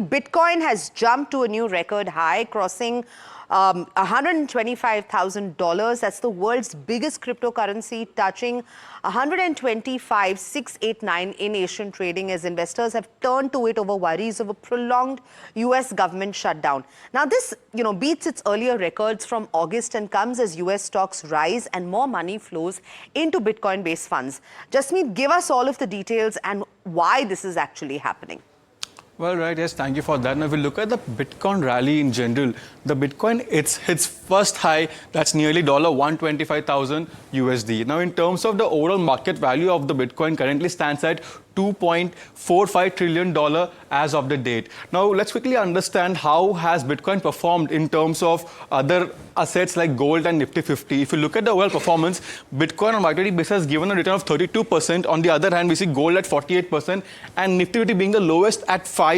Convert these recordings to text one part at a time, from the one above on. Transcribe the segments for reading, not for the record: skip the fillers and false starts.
Bitcoin has jumped to a new record high, crossing $125,000. That's the world's biggest cryptocurrency, touching 125,689 in Asian trading as investors have turned to it over worries of a prolonged US government shutdown. Now, this, beats its earlier records from August and comes as US stocks rise and more money flows into Bitcoin-based funds. Jasmeet, give us all of the details and why this is actually happening. Well, right, yes, thank you for that. Now, if we look at the Bitcoin rally in general, the Bitcoin, it's its first high, that's nearly $125,000 USD. Now, in terms of the overall market value of the Bitcoin currently stands at $2.45 trillion as of the date. Now, let's quickly understand how has Bitcoin performed in terms of other assets like gold and Nifty 50. If you look at the overall performance, Bitcoin on YTD basis has given a return of 32%. On the other hand, we see gold at 48% and Nifty 50 being the lowest at 5%.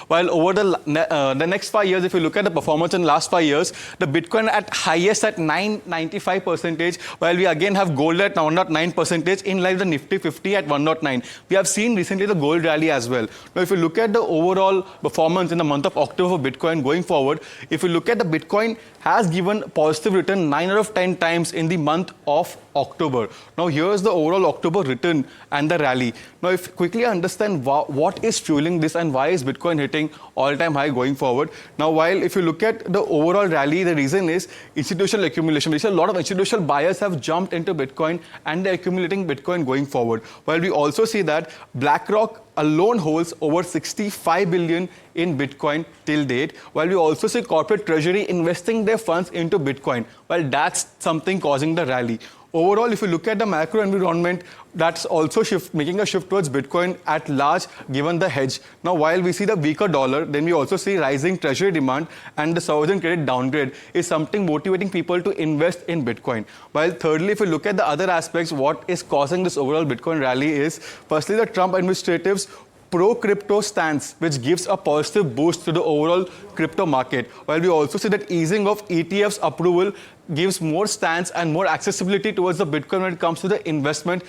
While over the next 5 years, if you look at the performance in the last 5 years, the Bitcoin at highest at 995%, while we again have gold at 109%, in line with the Nifty 50 at 109. We have seen recently the gold rally as well. Now, if you look at the overall performance in the month of October for Bitcoin going forward, if you look at the Bitcoin has given positive return 9 out of 10 times in the month of October. Now, here's the overall October return and the rally. Now, if you quickly understand what is fueling this and why is Bitcoin hitting all-time high going forward. Now, while if you look at the overall rally, the reason is institutional accumulation. We see a lot of institutional buyers have jumped into Bitcoin and they're accumulating Bitcoin going forward. While we also see that BlackRock alone holds over 65 billion in Bitcoin till date, while we also see corporate treasury investing their funds into Bitcoin. Well, that's something causing the rally. Overall, if you look at the macro environment, that's also making a shift towards Bitcoin at large, given the hedge. Now, while we see the weaker dollar, then we also see rising treasury demand and the sovereign credit downgrade is something motivating people to invest in Bitcoin. While thirdly, if you look at the other aspects, what is causing this overall Bitcoin rally is, firstly, the Trump administrative's pro-crypto stance, which gives a positive boost to the overall crypto market. While we also see that easing of ETFs approval gives more stance and more accessibility towards the Bitcoin when it comes to the investment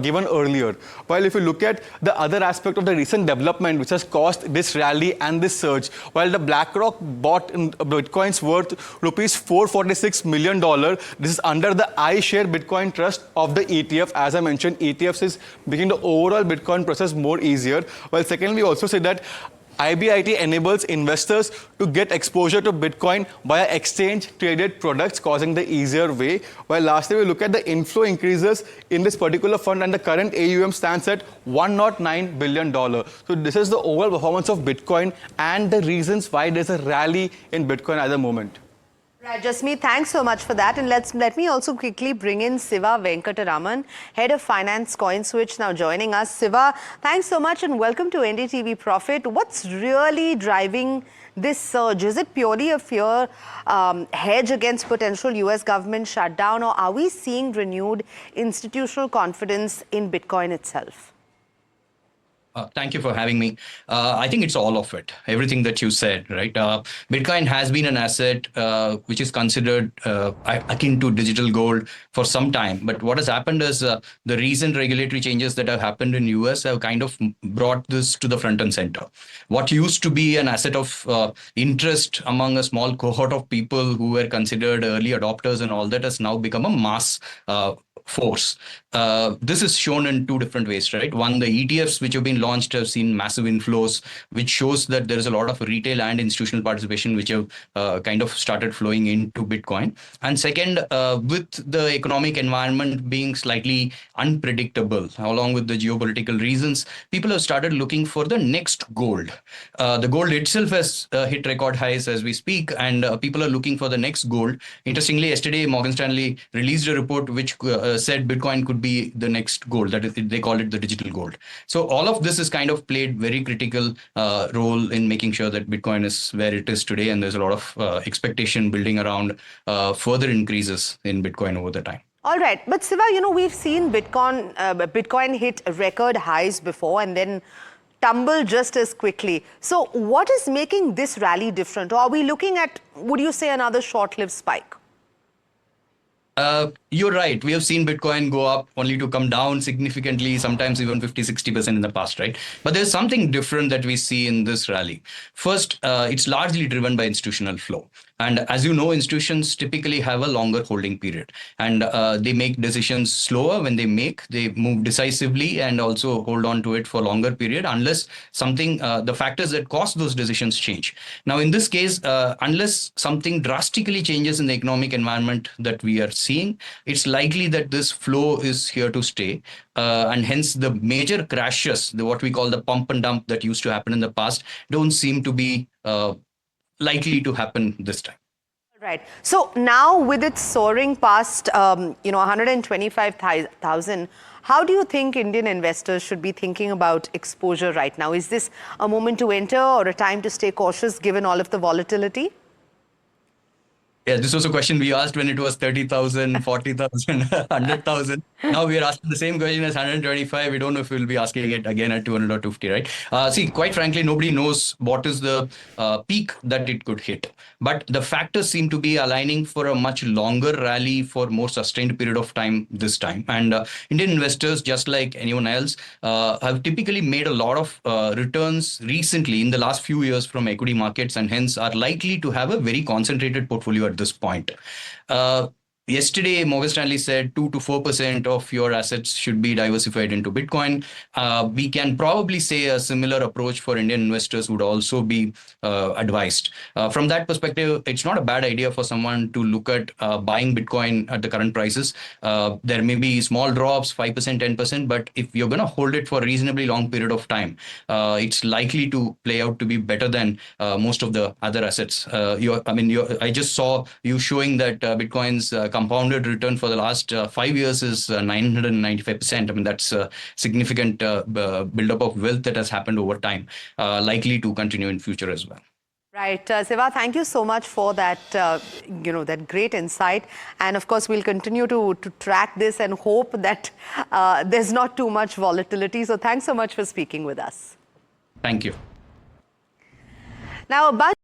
given earlier. While if you look at the other aspect of the recent development which has caused this rally and this surge, while the BlackRock bought in Bitcoins worth rupees $446 million, this is under the iShare Bitcoin Trust of the ETF. As I mentioned, ETFs is making the overall Bitcoin process more easier. While secondly, we also say that IBIT enables investors to get exposure to Bitcoin via exchange-traded products, causing the easier way. While lastly, we look at the inflow increases in this particular fund and the current AUM stands at $109 billion. So this is the overall performance of Bitcoin and the reasons why there's a rally in Bitcoin at the moment. Right, Jasmeet, thanks so much for that. And let me also quickly bring in Siva Venkataraman, Head of Finance CoinSwitch, now joining us. Siva, thanks so much and welcome to NDTV Profit. What's really driving this surge? Is it purely a fear hedge against potential US government shutdown, or are we seeing renewed institutional confidence in Bitcoin itself? Thank you for having me. I think it's all of it, everything that you said, right? Bitcoin has been an asset which is considered akin to digital gold for some time. But what has happened is the recent regulatory changes that have happened in US have kind of brought this to the front and center. What used to be an asset of interest among a small cohort of people who were considered early adopters and all that has now become a mass force. This is shown in two different ways, right? One, the ETFs which have been launched have seen massive inflows, which shows that there is a lot of retail and institutional participation which have kind of started flowing into Bitcoin. And second, with the economic environment being slightly unpredictable, along with the geopolitical reasons, people have started looking for the next gold. The gold itself has hit record highs as we speak, and people are looking for the next gold. Interestingly, yesterday, Morgan Stanley released a report which said Bitcoin could be the next gold. That is, they call it the digital gold. So all of this has kind of played very critical role in making sure that Bitcoin is where it is today. And there's a lot of expectation building around further increases in Bitcoin over the time. All right. But Siva, we've seen Bitcoin hit record highs before and then tumble just as quickly. So what is making this rally different? Or are we looking at, would you say, another short-lived spike? You're right. We have seen Bitcoin go up only to come down significantly, sometimes even 50, 60% in the past, right? But there's something different that we see in this rally. First, it's largely driven by institutional flow. And as you know, institutions typically have a longer holding period, and they make decisions slower when they move decisively and also hold on to it for longer period unless the factors that cause those decisions change. Now, in this case, unless something drastically changes in the economic environment that we are seeing, it's likely that this flow is here to stay. And hence the major crashes, what we call the pump and dump that used to happen in the past, don't seem to be likely to happen this time. Right. So now with it soaring past, 125,000, how do you think Indian investors should be thinking about exposure right now? Is this a moment to enter or a time to stay cautious given all of the volatility? Yeah, this was a question we asked when it was 30,000, 40,000, 100,000. Now we are asking the same question as 125. We don't know if we'll be asking it again at 200 or 250, right? See, quite frankly, nobody knows what is the peak that it could hit. But the factors seem to be aligning for a much longer rally for more sustained period of time this time. And Indian investors, just like anyone else, have typically made a lot of returns recently in the last few years from equity markets, and hence are likely to have a very concentrated portfolio at this point. Yesterday, Morgan Stanley said 2 to 4% of your assets should be diversified into Bitcoin. We can probably say a similar approach for Indian investors would also be advised. From that perspective, it's not a bad idea for someone to look at buying Bitcoin at the current prices. There may be small drops, 5%, 10%, but if you're going to hold it for a reasonably long period of time, it's likely to play out to be better than most of the other assets. I just saw you showing that Bitcoin's compounded return for the last 5 years is 995%. I mean, that's a significant buildup of wealth that has happened over time, likely to continue in future as well. Right. Siva, thank you so much for that, that great insight. And of course, we'll continue to track this and hope that there's not too much volatility. So thanks so much for speaking with us. Thank you. Now, a bunch